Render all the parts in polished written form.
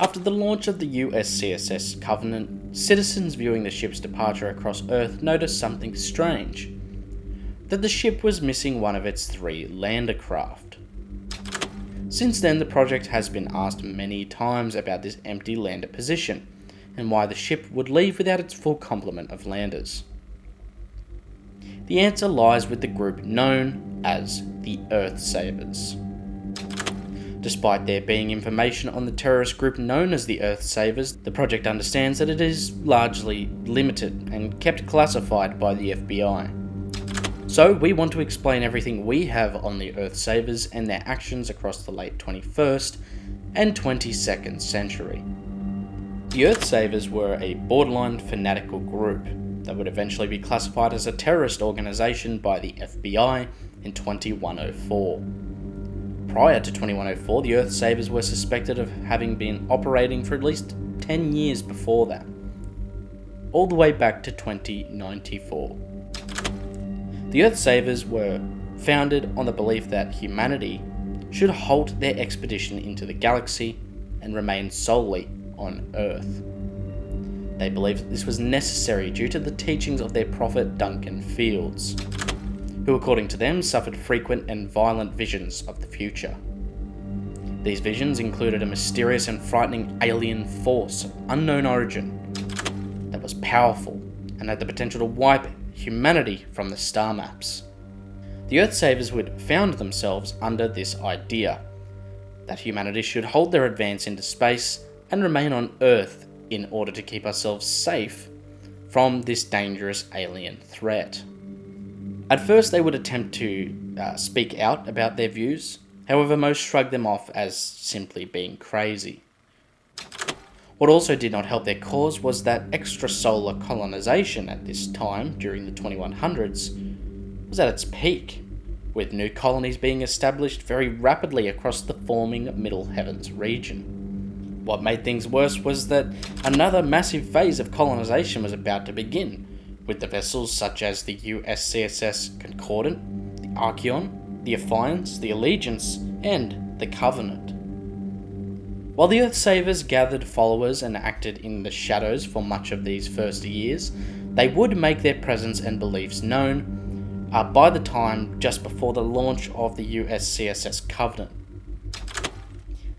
After the launch of the USCSS Covenant, citizens viewing the ship's departure across Earth noticed something strange. That the ship was missing one of its 3 lander craft. Since then, the project has been asked many times about this empty lander position, and why the ship would leave without its full complement of landers. The answer lies with the group known as the Earthsavers. Despite there being information on the terrorist group known as the Earthsavers, the project understands that it is largely limited and kept classified by the FBI. So we want to explain everything we have on the Earthsavers and their actions across the late 21st and 22nd century. The Earthsavers were a borderline fanatical group that would eventually be classified as a terrorist organisation by the FBI in 2104. Prior to 2104, the Earthsavers were suspected of having been operating for at least 10 years before that, all the way back to 2094. The Earthsavers were founded on the belief that humanity should halt their expedition into the galaxy and remain solely on Earth. They believed that this was necessary due to the teachings of their prophet Duncan Fields, who according to them suffered frequent and violent visions of the future. These visions included a mysterious and frightening alien force of unknown origin that was powerful and had the potential to wipe humanity from the star maps. The Earthsavers would found themselves under this idea that humanity should hold their advance into space and remain on Earth in order to keep ourselves safe from this dangerous alien threat. At first they would attempt to speak out about their views, however most shrugged them off as simply being crazy. What also did not help their cause was that extrasolar colonization at this time, during the 2100s, was at its peak, with new colonies being established very rapidly across the forming Middle Heavens region. What made things worse was that another massive phase of colonization was about to begin, with the vessels such as the USCSS Concordant, the Archeon, the Affiance, the Allegiance, and the Covenant. While the Earthsavers gathered followers and acted in the shadows for much of these first years, they would make their presence and beliefs known by the time just before the launch of the USCSS Covenant.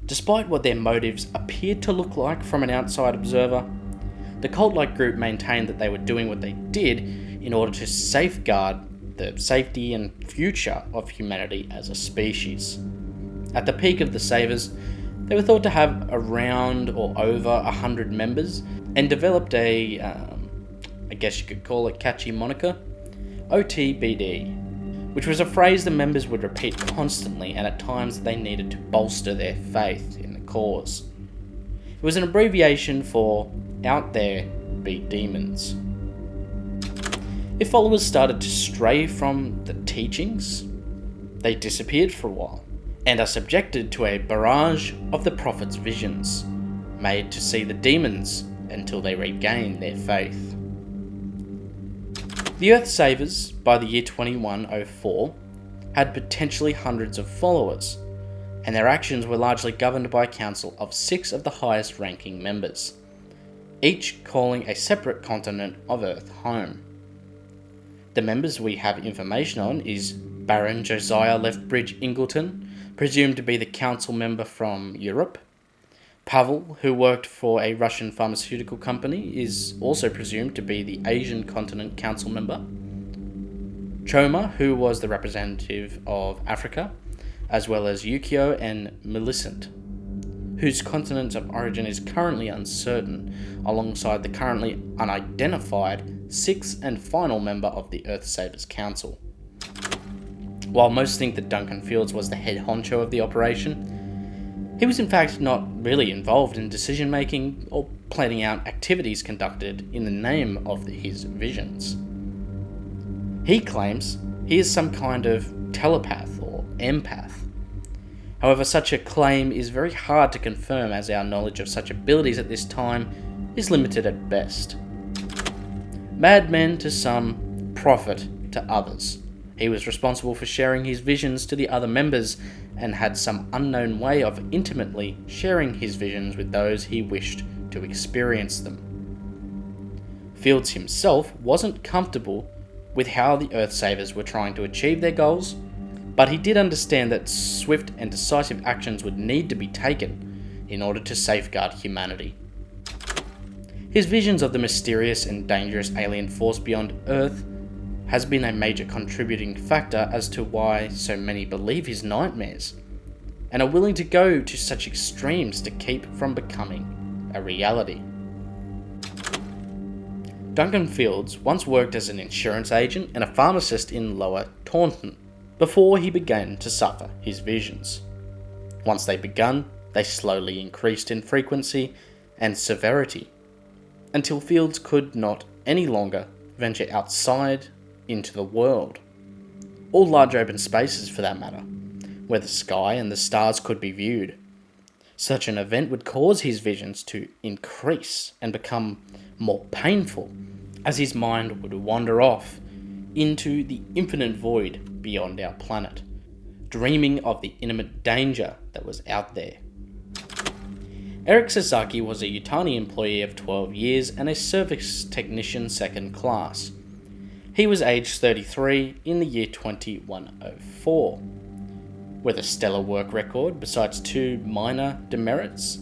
Despite what their motives appeared to look like from an outside observer, the cult-like group maintained that they were doing what they did in order to safeguard the safety and future of humanity as a species. At the peak of the Savers, they were thought to have around or over 100 members and developed a, I guess you could call it catchy moniker, OTBD, which was a phrase the members would repeat constantly and at times they needed to bolster their faith in the cause. It was an abbreviation for Out There Be Demons. If followers started to stray from the teachings, they disappeared for a while, and are subjected to a barrage of the prophet's visions, made to see the demons until they regain their faith. The Earthsavers, by the year 2104, had potentially hundreds of followers, and their actions were largely governed by a council of 6 of the highest ranking members, each calling a separate continent of Earth home. The members we have information on is Baron Josiah Leftbridge Ingleton, presumed to be the council member from Europe. Pavel, who worked for a Russian pharmaceutical company, is also presumed to be the Asian continent council member. Choma, who was the representative of Africa, as well as Yukio and Millicent, whose continent of origin is currently uncertain, alongside the currently unidentified 6th and final member of the Earthsavers Council. While most think that Duncan Fields was the head honcho of the operation, he was in fact not really involved in decision making or planning out activities conducted in the name of his visions. He claims he is some kind of telepath or empath. However, such a claim is very hard to confirm as our knowledge of such abilities at this time is limited at best. Madmen to some, prophet to others, He was responsible for sharing his visions to the other members and had some unknown way of intimately sharing his visions with those he wished to experience them. Fields himself wasn't comfortable with how the Earthsavers were trying to achieve their goals, but he did understand that swift and decisive actions would need to be taken in order to safeguard humanity. His visions of the mysterious and dangerous alien force beyond Earth has been a major contributing factor as to why so many believe his nightmares, and are willing to go to such extremes to keep from becoming a reality. Duncan Fields once worked as an insurance agent and a pharmacist in Lower Taunton before he began to suffer his visions. Once they began, they slowly increased in frequency and severity, until Fields could not any longer venture outside into the world, or large open spaces for that matter, where the sky and the stars could be viewed. Such an event would cause his visions to increase and become more painful, as his mind would wander off into the infinite void beyond our planet, dreaming of the imminent danger that was out there. Eric Sasaki was a Yutani employee of 12 years and a service technician second class. He was aged 33 in the year 2104, with a stellar work record besides 2 minor demerits,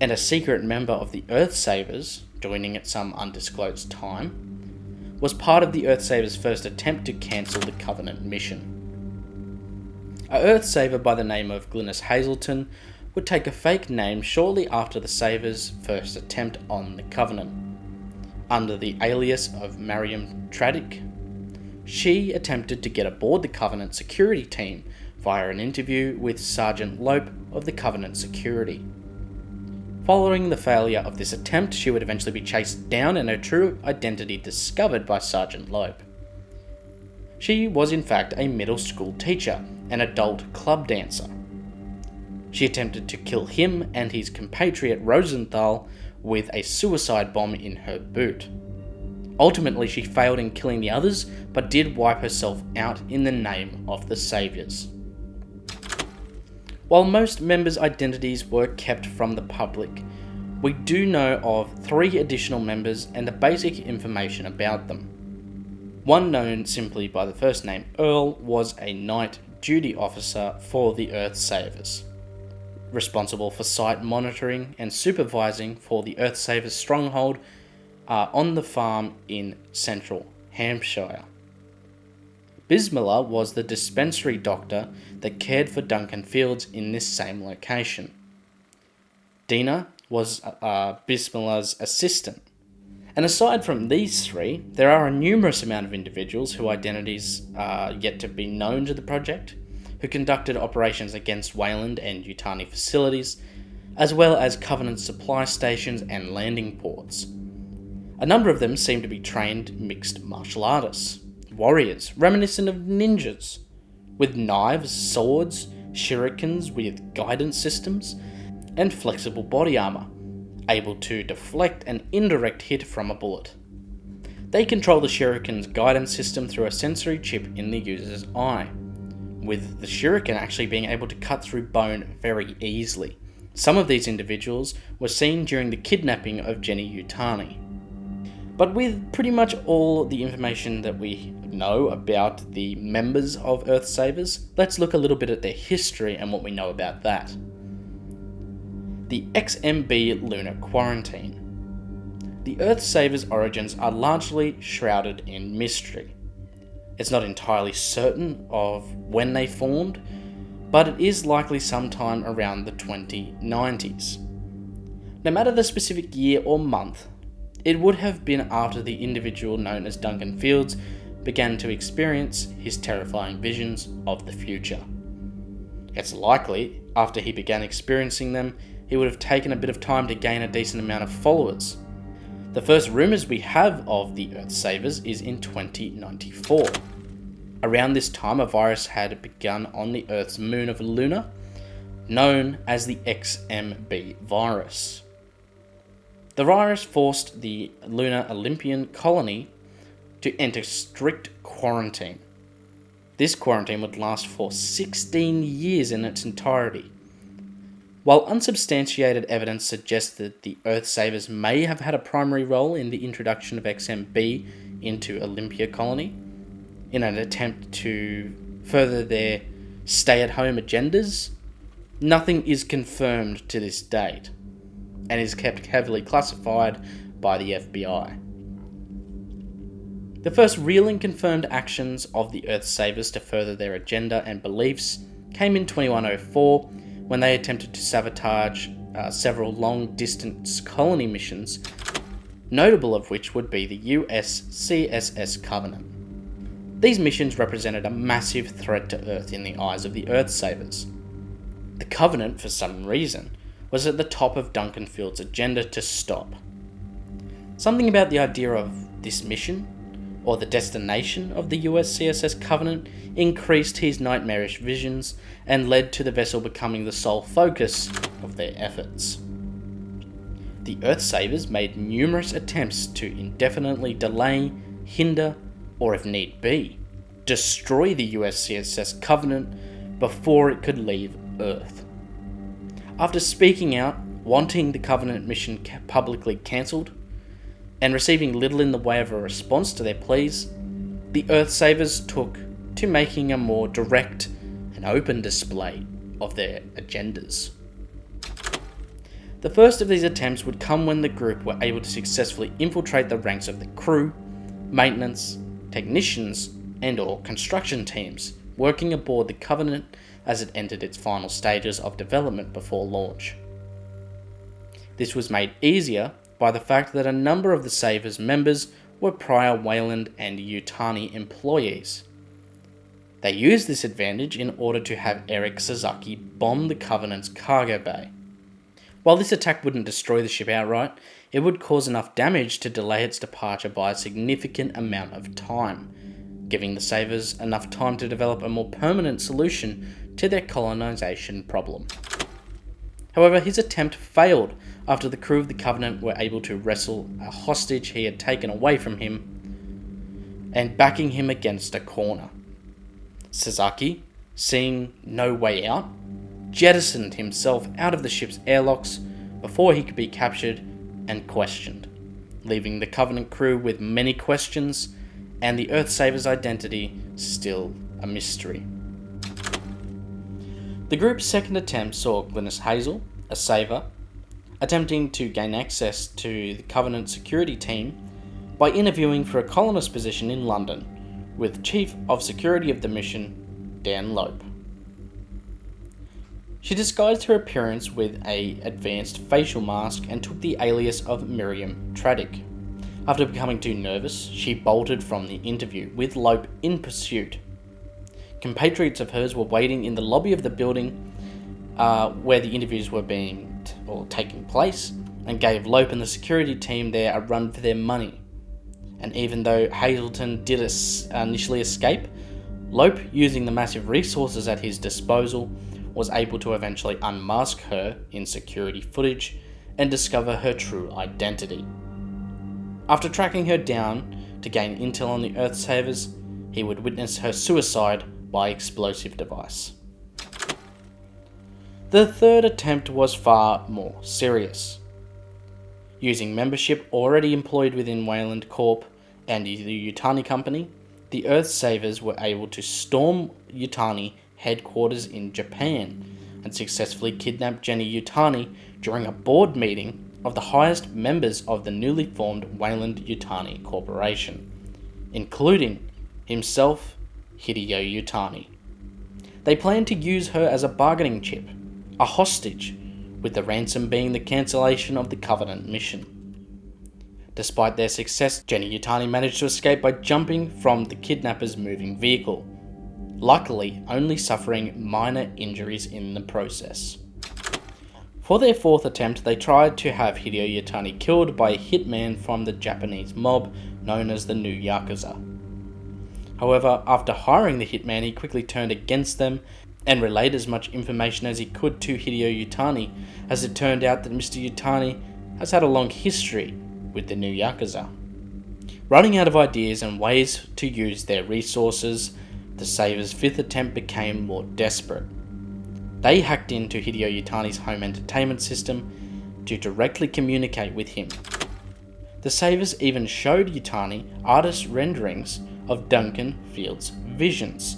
and a secret member of the Earthsavers, joining at some undisclosed time, was part of the Earthsavers' first attempt to cancel the Covenant mission. A Earthsaver by the name of Glynis Hazelton would take a fake name shortly after the Savers' first attempt on the Covenant. Under the alias of Mariam Tradick, she attempted to get aboard the Covenant security team via an interview with Sergeant Lope of the Covenant Security. Following the failure of this attempt, she would eventually be chased down and her true identity discovered by Sergeant Lope. She was in fact a middle school teacher, an adult club dancer. She attempted to kill him and his compatriot Rosenthal with a suicide bomb in her boot. Ultimately, she failed in killing the others, but did wipe herself out in the name of the Saviors. While most members' identities were kept from the public, we do know of 3 additional members and the basic information about them. One, known simply by the first name Earl, was a night duty officer for the Earthsavers, responsible for site monitoring and supervising for the Earthsavers stronghold on the farm in central Hampshire. Bismillah was the dispensary doctor that cared for Duncan Fields in this same location. Dina was Bismillah's assistant. And aside from these 3, there are a numerous amount of individuals whose identities are yet to be known to the project, who conducted operations against Wayland and Yutani facilities, as well as Covenant supply stations and landing ports. A number of them seem to be trained mixed martial artists, warriors reminiscent of ninjas, with knives, swords, shurikens with guidance systems, and flexible body armor, able to deflect an indirect hit from a bullet. They control the shuriken's guidance system through a sensory chip in the user's eye, with the shuriken actually being able to cut through bone very easily. Some of these individuals were seen during the kidnapping of Jenny Yutani. But with pretty much all the information that we know about the members of Earthsavers, let's look a little bit at their history and what we know about that. The XMB Lunar Quarantine. The Earthsavers' origins are largely shrouded in mystery. It's not entirely certain of when they formed, but it is likely sometime around the 2090s. No matter the specific year or month, it would have been after the individual known as Duncan Fields began to experience his terrifying visions of the future. It's likely, after he began experiencing them, he would have taken a bit of time to gain a decent amount of followers. The first rumours we have of the Earthsavers is in 2094. Around this time, a virus had begun on the Earth's moon of Luna, known as the XMB virus. The virus forced the Lunar Olympian colony to enter strict quarantine. This quarantine would last for 16 years in its entirety. While unsubstantiated evidence suggests that the Earthsavers may have had a primary role in the introduction of XMB into Olympia Colony, in an attempt to further their stay-at-home agendas, nothing is confirmed to this date, and is kept heavily classified by the FBI. The first real and confirmed actions of the Earthsavers to further their agenda and beliefs came in 2104, when they attempted to sabotage several long-distance colony missions, notable of which would be the USCSS Covenant. These missions represented a massive threat to Earth in the eyes of the Earthsavers. The Covenant, for some reason, was at the top of Duncan Field's agenda to stop. Something about the idea of this mission, or the destination of the USCSS Covenant, increased his nightmarish visions and led to the vessel becoming the sole focus of their efforts. The Earthsavers made numerous attempts to indefinitely delay, hinder, or if need be, destroy the USCSS Covenant before it could leave Earth. After speaking out, wanting the Covenant mission publicly cancelled, and receiving little in the way of a response to their pleas, the Earthsavers took to making a more direct and open display of their agendas. The first of these attempts would come when the group were able to successfully infiltrate the ranks of the crew, maintenance, technicians, and/or construction teams working aboard the Covenant as it entered its final stages of development before launch. This was made easier by the fact that a number of the Savers members were prior Wayland and Yutani employees. They used this advantage in order to have Eric Sasaki bomb the Covenant's cargo bay. While this attack wouldn't destroy the ship outright, it would cause enough damage to delay its departure by a significant amount of time, giving the Savers enough time to develop a more permanent solution to their colonization problem. However, his attempt failed after the crew of the Covenant were able to wrestle a hostage he had taken away from him and backing him against a corner. Sasaki, seeing no way out, jettisoned himself out of the ship's airlocks before he could be captured and questioned, leaving the Covenant crew with many questions and the Earthsavers' identity still a mystery. The group's second attempt saw Glynis Hazel, a Saver, attempting to gain access to the Covenant security team by interviewing for a colonist position in London with Chief of Security of the mission, Dan Lope. She disguised her appearance with an advanced facial mask and took the alias of Miriam Tradick. After becoming too nervous, she bolted from the interview, with Lope in pursuit. Compatriots of hers were waiting in the lobby of the building where the interviews were taking place, and gave Lope and the security team there a run for their money. And even though Hazelton did initially escape, Lope, using the massive resources at his disposal, was able to eventually unmask her in security footage and discover her true identity. After tracking her down to gain intel on the Earthsavers, he would witness her suicide by explosive device. The third attempt was far more serious. Using membership already employed within Wayland Corp and the Yutani Company, the Earthsavers were able to storm Yutani headquarters in Japan and successfully kidnap Jenny Yutani during a board meeting of the highest members of the newly formed Wayland Yutani Corporation, including himself, Hideo Yutani. They planned to use her as a bargaining chip, a hostage, with the ransom being the cancellation of the Covenant mission. Despite their success, Jenny Yutani managed to escape by jumping from the kidnappers' moving vehicle, luckily only suffering minor injuries in the process. For their fourth attempt, they tried to have Hideo Yutani killed by a hitman from the Japanese mob known as the New Yakuza. However, after hiring the hitman, he quickly turned against them and relayed as much information as he could to Hideo Yutani, as it turned out that Mr. Yutani has had a long history with the New Yakuza. Running out of ideas and ways to use their resources, The Savers' fifth attempt became more desperate. They hacked into Hideo Yutani's home entertainment system to directly communicate with him. The Savers even showed Yutani artist renderings of Duncan Field's visions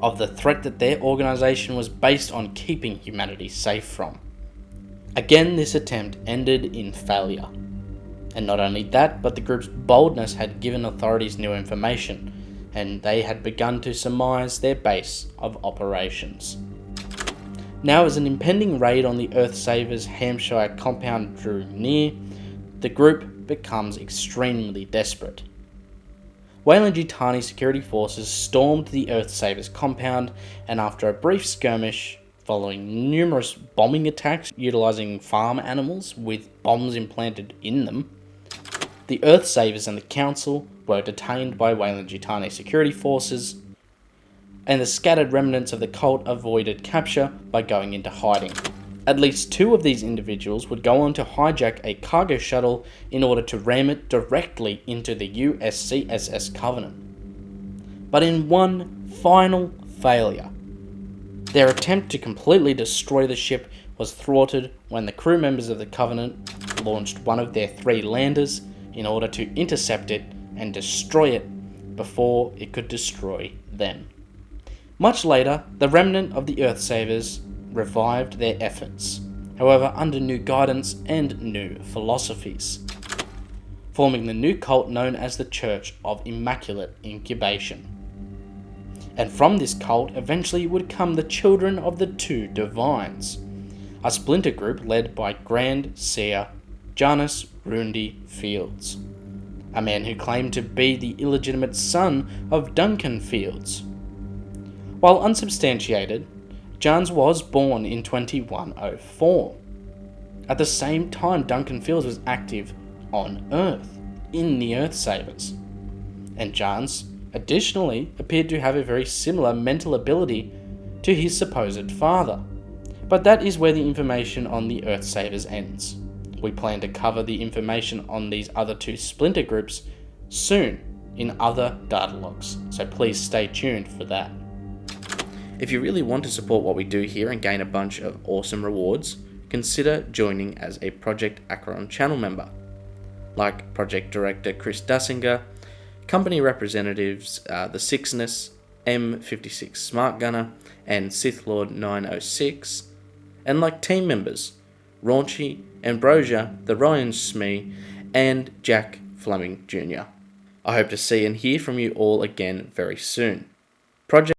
of the threat that their organisation was based on keeping humanity safe from. Again, this attempt ended in failure. And not only that, but the group's boldness had given authorities new information, and they had begun to surmise their base of operations. Now, as an impending raid on the Earthsavers' Hampshire compound drew near, the group becomes extremely desperate. Weyland-Yutani security forces stormed the Earthsavers compound, and after a brief skirmish, following numerous bombing attacks utilising farm animals with bombs implanted in them, the Earthsavers and the Council were detained by Weyland-Yutani security forces, and the scattered remnants of the cult avoided capture by going into hiding. At least 2 of these individuals would go on to hijack a cargo shuttle in order to ram it directly into the USCSS Covenant. But in one final failure, their attempt to completely destroy the ship was thwarted when the crew members of the Covenant launched one of their 3 landers in order to intercept it and destroy it before it could destroy them. Much later, the remnant of the Earthsavers revived their efforts, however under new guidance and new philosophies, forming the new cult known as the Church of Immaculate Incubation. And from this cult eventually would come the Children of the Two Divines, a splinter group led by Grand Seer Janus Rundi Fields, a man who claimed to be the illegitimate son of Duncan Fields. While unsubstantiated, Jans was born in 2104. At the same time, Duncan Fields was active on Earth, in the Earthsavers. And Jans, additionally, appeared to have a very similar mental ability to his supposed father. But that is where the information on the Earthsavers ends. We plan to cover the information on these other 2 splinter groups soon in other data logs, so please stay tuned for that. If you really want to support what we do here and gain a bunch of awesome rewards, consider joining as a Project ACHERON channel member, like Project Director Chris Dasinger, company representatives TheSixxness, M56 Smart Gunner, and Sith Lord 906, and like team members Raunchy, Ambrosia, TheRyanSmee, and Jack Flemming Jr. I hope to see and hear from you all again very soon. Project